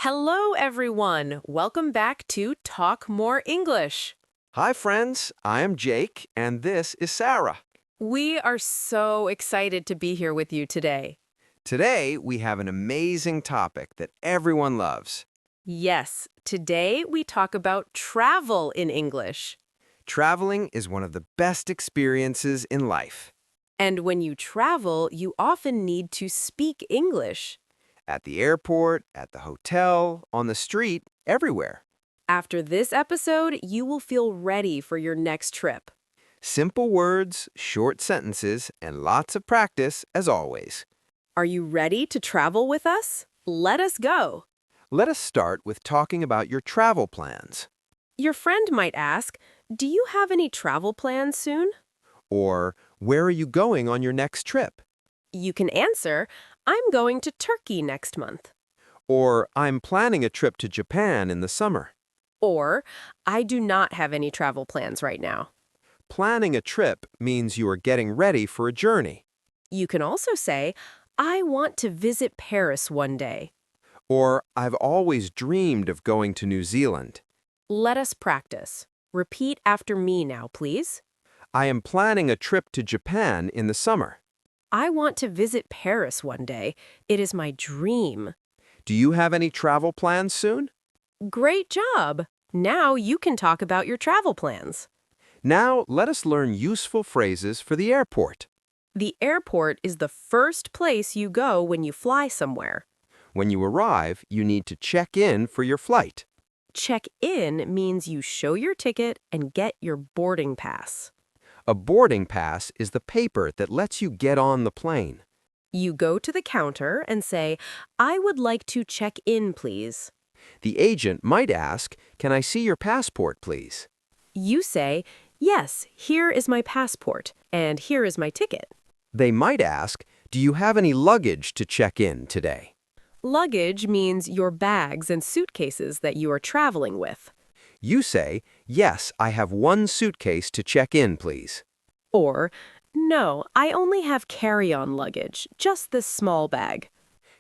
Hello, everyone. Welcome back to Talk More English. Hi, friends. I am Jake, and this is Sarah. We are so excited to be here with you today. Today, we have an amazing topic that everyone loves. Yes, today we talk about travel in English. Traveling is one of the best experiences in life. And when you travel, you often need to speak English. At the airport, at the hotel, on the street, everywhere. After this episode, you will feel ready for your next trip. Simple words, short sentences, and lots of practice, as always. Are you ready to travel with us? Let us go. Let us start with talking about your travel plans. Your friend might ask, do you have any travel plans soon? Or, where are you going on your next trip? You can answer, I'm going to Turkey next month. Or, I'm planning a trip to Japan in the summer. Or, I do not have any travel plans right now. Planning a trip means you are getting ready for a journey. You can also say, I want to visit Paris one day. Or, I've always dreamed of going to New Zealand. Let us practice. Repeat after me now, please. I am planning a trip to Japan in the summer. I want to visit Paris one day. It is my dream. Do you have any travel plans soon? Great job! Now you can talk about your travel plans. Now, let us learn useful phrases for the airport. The airport is the first place you go when you fly somewhere. When you arrive, you need to check in for your flight. Check in means you show your ticket and get your boarding pass. A boarding pass is the paper that lets you get on the plane. You go to the counter and say, I would like to check in, please. The agent might ask, can I see your passport, please? You say, yes, here is my passport, and here is my ticket. They might ask, do you have any luggage to check in today? Luggage means your bags and suitcases that you are traveling with. You say, yes, I have one suitcase to check in, please. Or, no, I only have carry-on luggage, just this small bag.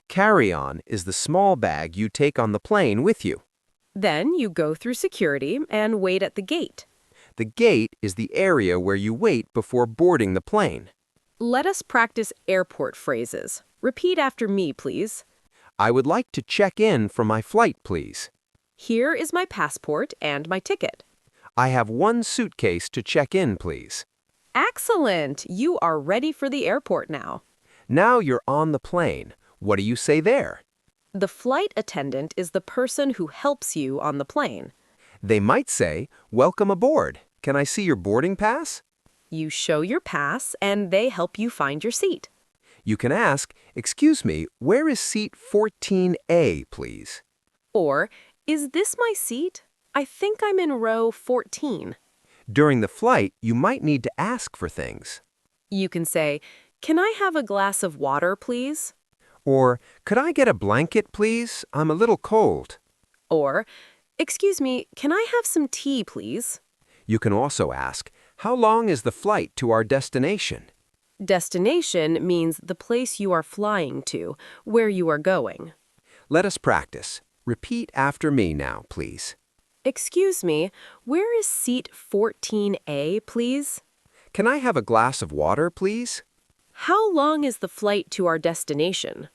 Carry-on is the small bag you take on the plane with you. Then you go through security and wait at the gate. The gate is the area where you wait before boarding the plane. Let us practice airport phrases. Repeat after me, please. I would like to check in for my flight, please. Here is my passport and my ticket. I have one suitcase to check in, please. Excellent! You are ready for the airport now. Now you're on the plane. What do you say there? The flight attendant is the person who helps you on the plane. They might say, welcome aboard. Can I see your boarding pass? You show your pass and they help you find your seat. You can ask, excuse me, where is seat 14A, please? Or, is this my seat? I think I'm in row 14. During the flight, you might need to ask for things. You can say, can I have a glass of water, please? Or, could I get a blanket, please? I'm a little cold. Or, excuse me, can I have some tea, please? You can also ask, how long is the flight to our destination? Destination means the place you are flying to, where you are going. Let us practice. Repeat after me now, please. Excuse me, where is seat 14A, please? Can I have a glass of water, please? How long is the flight to our destination?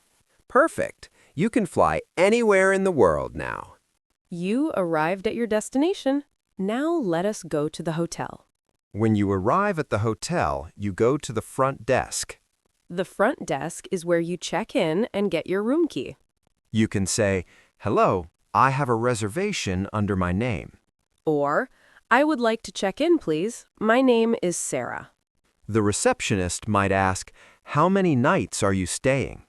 Perfect. You can fly anywhere in the world now. You arrived at your destination. Now let us go to the hotel. When you arrive at the hotel, you go to the front desk. The front desk is where you check in and get your room key. You can say, hello, I have a reservation under my name. Or, I would like to check in, please. My name is Sarah. The receptionist might ask, how many nights are you staying?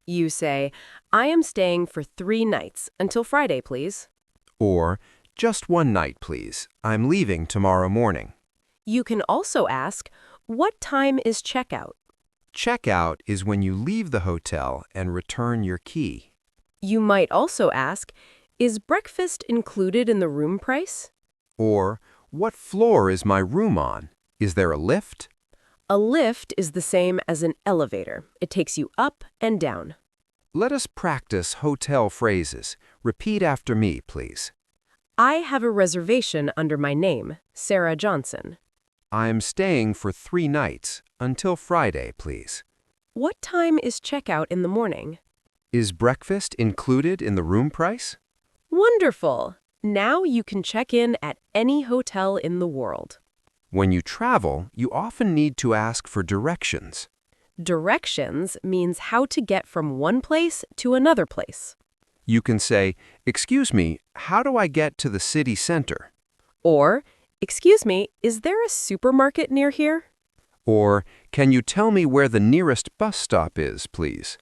You say, I am staying for 3 nights, until Friday, please. Or, just one night, please. I'm leaving tomorrow morning. You can also ask, what time is checkout? Checkout is when you leave the hotel and return your key. You might also ask, is breakfast included in the room price? Or, what floor is my room on? Is there a lift? A lift is the same as an elevator. It takes you up and down. Let us practice hotel phrases. Repeat after me, please. I have a reservation under my name, Sarah Johnson. I am staying for 3 nights, until Friday, please. What time is checkout in the morning? Is breakfast included in the room price? Wonderful! Now you can check in at any hotel in the world. When you travel, you often need to ask for directions. Directions means how to get from one place to another place. You can say, "Excuse me, how do I get to the city center?" Or, excuse me, is there a supermarket near here? Or, "Can you tell me where the nearest bus stop is, please?"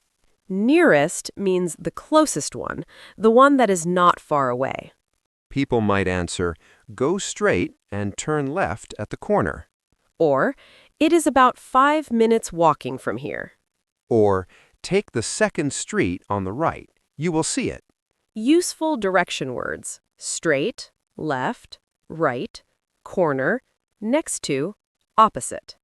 Nearest means the closest one, the one that is not far away. People might answer, "Go straight and turn left at the corner." Or, it is about 5 minutes walking from here. Or, "Take the second street on the right. You will see it." Useful direction words: straight, left, right, corner, next to, opposite.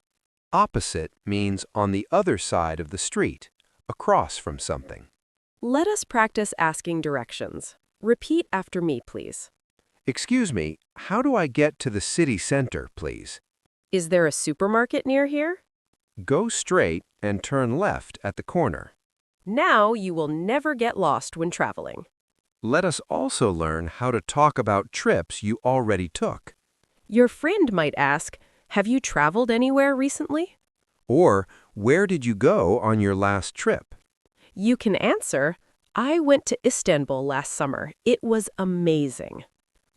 Opposite means on the other side of the street, across from something. Let us practice asking directions. Repeat after me, please. "Excuse me, how do I get to the city center, please?" Is there a supermarket near here? Go straight and turn left at the corner. Now you will never get lost when traveling. Let us also learn how to talk about trips you already took. Your friend might ask, have you traveled anywhere recently? Or, where did you go on your last trip? You can answer, I went to Istanbul last summer. It was amazing.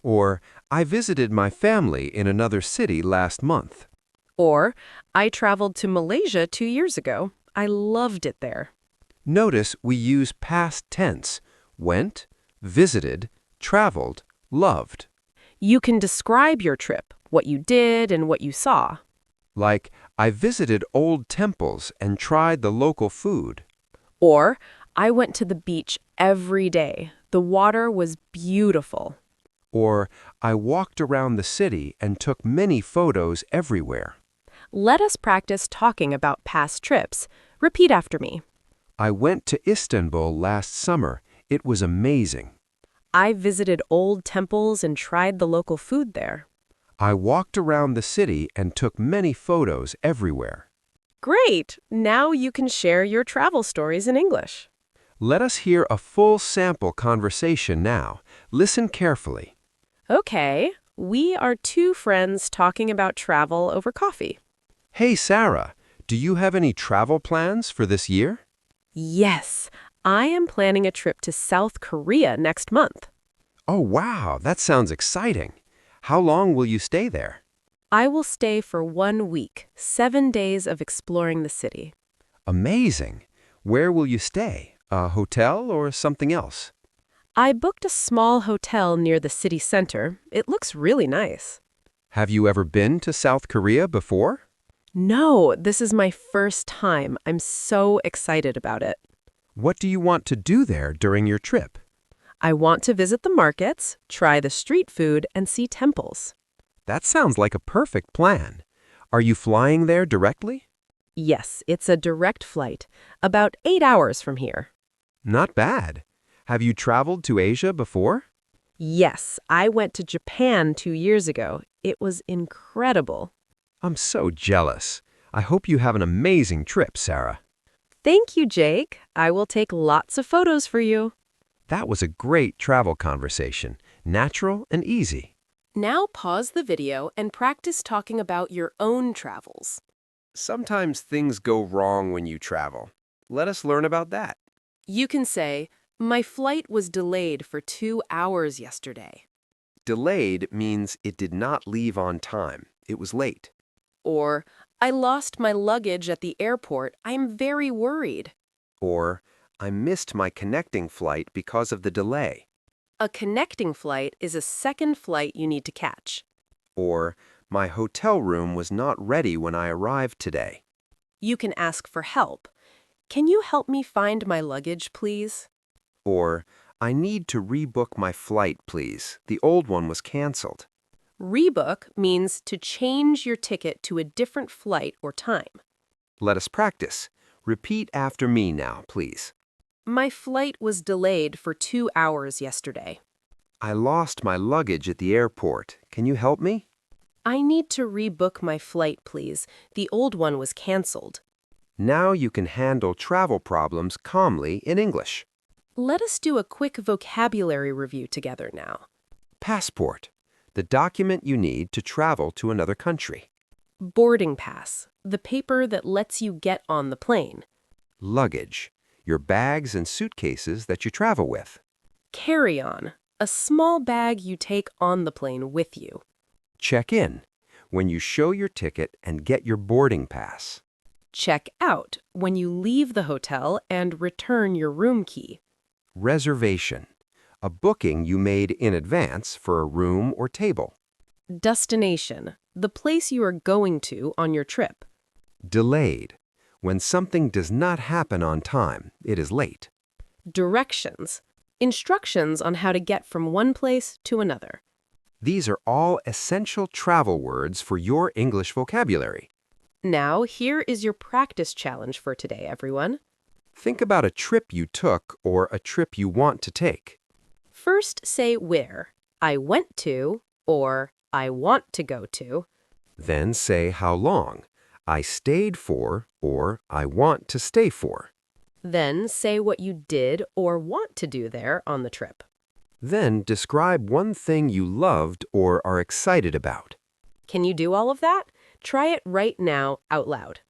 Or, I visited my family in another city last month. Or, I traveled to Malaysia 2 years ago. I loved it there. Notice we use past tense: went, visited, traveled, loved. You can describe your trip, what you did and what you saw. Like, I visited old temples and tried the local food. Or, I went to the beach every day. The water was beautiful. Or, I walked around the city and took many photos everywhere. Let us practice talking about past trips. Repeat after me. I went to Istanbul last summer. It was amazing. I visited old temples and tried the local food there. I walked around the city and took many photos everywhere. Great! Now you can share your travel stories in English. Let us hear a full sample conversation now. Listen carefully. Okay, we are 2 friends talking about travel over coffee. Hey, Sarah, do you have any travel plans for this year? Yes, I am planning a trip to South Korea next month. Oh, wow, that sounds exciting. How long will you stay there? I will stay for 1 week, 7 days of exploring the city. Amazing. Where will you stay? A hotel or something else? I booked a small hotel near the city center. It looks really nice. Have you ever been to South Korea before? No, this is my first time. I'm so excited about it. What do you want to do there during your trip? I want to visit the markets, try the street food, and see temples. That sounds like a perfect plan. Are you flying there directly? Yes, it's a direct flight, about 8 hours from here. Not bad. Have you traveled to Asia before? Yes, I went to Japan 2 years ago. It was incredible. I'm so jealous. I hope you have an amazing trip, Sarah. Thank you, Jake. I will take lots of photos for you. That was a great travel conversation, natural and easy. Now pause the video and practice talking about your own travels. Sometimes things go wrong when you travel. Let us learn about that. You can say, my flight was delayed for 2 hours yesterday. Delayed means it did not leave on time. It was late. Or, I lost my luggage at the airport. I'm very worried. Or, I missed my connecting flight because of the delay. A connecting flight is a second flight you need to catch. Or, my hotel room was not ready when I arrived today. You can ask for help. Can you help me find my luggage, please? Or, I need to rebook my flight, please. The old one was canceled. Rebook means to change your ticket to a different flight or time. Let us practice. Repeat after me now, please. My flight was delayed for 2 hours yesterday. I lost my luggage at the airport. Can you help me? I need to rebook my flight, please. The old one was canceled. Now you can handle travel problems calmly in English. Let us do a quick vocabulary review together now. Passport, the document you need to travel to another country. Boarding pass, the paper that lets you get on the plane. Luggage, your bags and suitcases that you travel with. Carry-on, a small bag you take on the plane with you. Check-in, when you show your ticket and get your boarding pass. Check out, when you leave the hotel and return your room key. Reservation, a booking you made in advance for a room or table. Destination, the place you are going to on your trip. Delayed, when something does not happen on time, it is late. Directions, instructions on how to get from one place to another. These are all essential travel words for your English vocabulary. Now, here is your practice challenge for today, everyone. Think about a trip you took or a trip you want to take. First, say where. I went to, or I want to go to. Then say how long. I stayed for or I want to stay for. Then say what you did or want to do there on the trip. Then describe one thing you loved or are excited about. Can you do all of that? Try it right now out loud.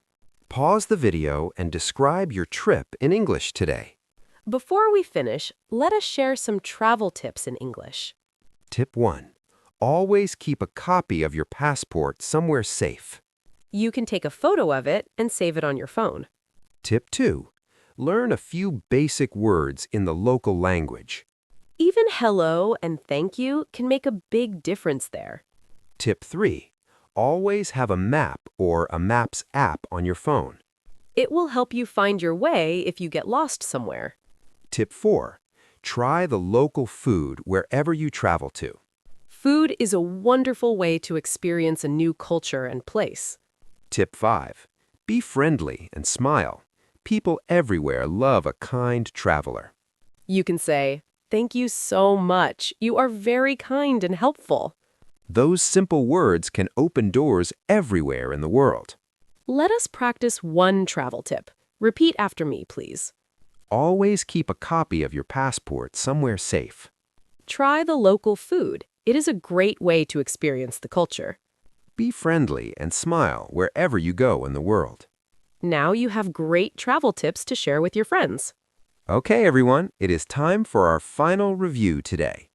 Pause the video and describe your trip in English today. Before we finish, let us share some travel tips in English. Tip 1. Always keep a copy of your passport somewhere safe. You can take a photo of it and save it on your phone. Tip 2. Learn a few basic words in the local language. Even hello and thank you can make a big difference there. Tip 3. Always have a map or a Maps app on your phone. It will help you find your way if you get lost somewhere. Tip 4. Try the local food wherever you travel to. Food is a wonderful way to experience a new culture and place. Tip 5. Be friendly and smile. People everywhere love a kind traveler. You can say, "Thank you so much. You are very kind and helpful." Those simple words can open doors everywhere in the world. Let us practice one travel tip. Repeat after me, please. Always keep a copy of your passport somewhere safe. Try the local food. It is a great way to experience the culture. Be friendly and smile wherever you go in the world. Now you have great travel tips to share with your friends. Okay, everyone, it is time for our final review today.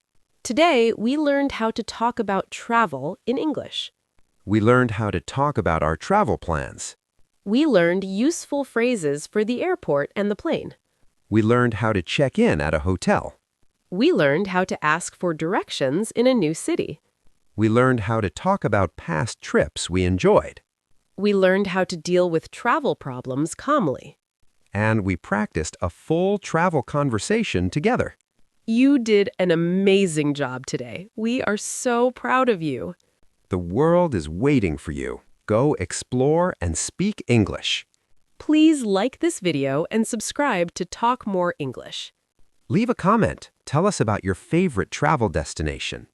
Today, we learned how to talk about travel in English. We learned how to talk about our travel plans. We learned useful phrases for the airport and the plane. We learned how to check in at a hotel. We learned how to ask for directions in a new city. We learned how to talk about past trips we enjoyed. We learned how to deal with travel problems calmly. And we practiced a full travel conversation together. You did an amazing job today. We are so proud of you. The world is waiting for you. Go explore and speak English. Please like this video and subscribe to Talk More English. Leave a comment. Tell us about your favorite travel destination.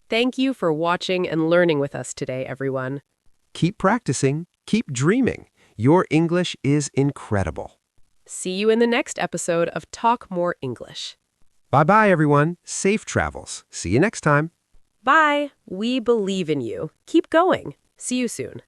Thank you for watching and learning with us today, everyone. Keep practicing. Keep dreaming. Your English is incredible. See you in the next episode of Talk More English. Bye-bye, everyone. Safe travels. See you next time. Bye. We believe in you. Keep going. See you soon.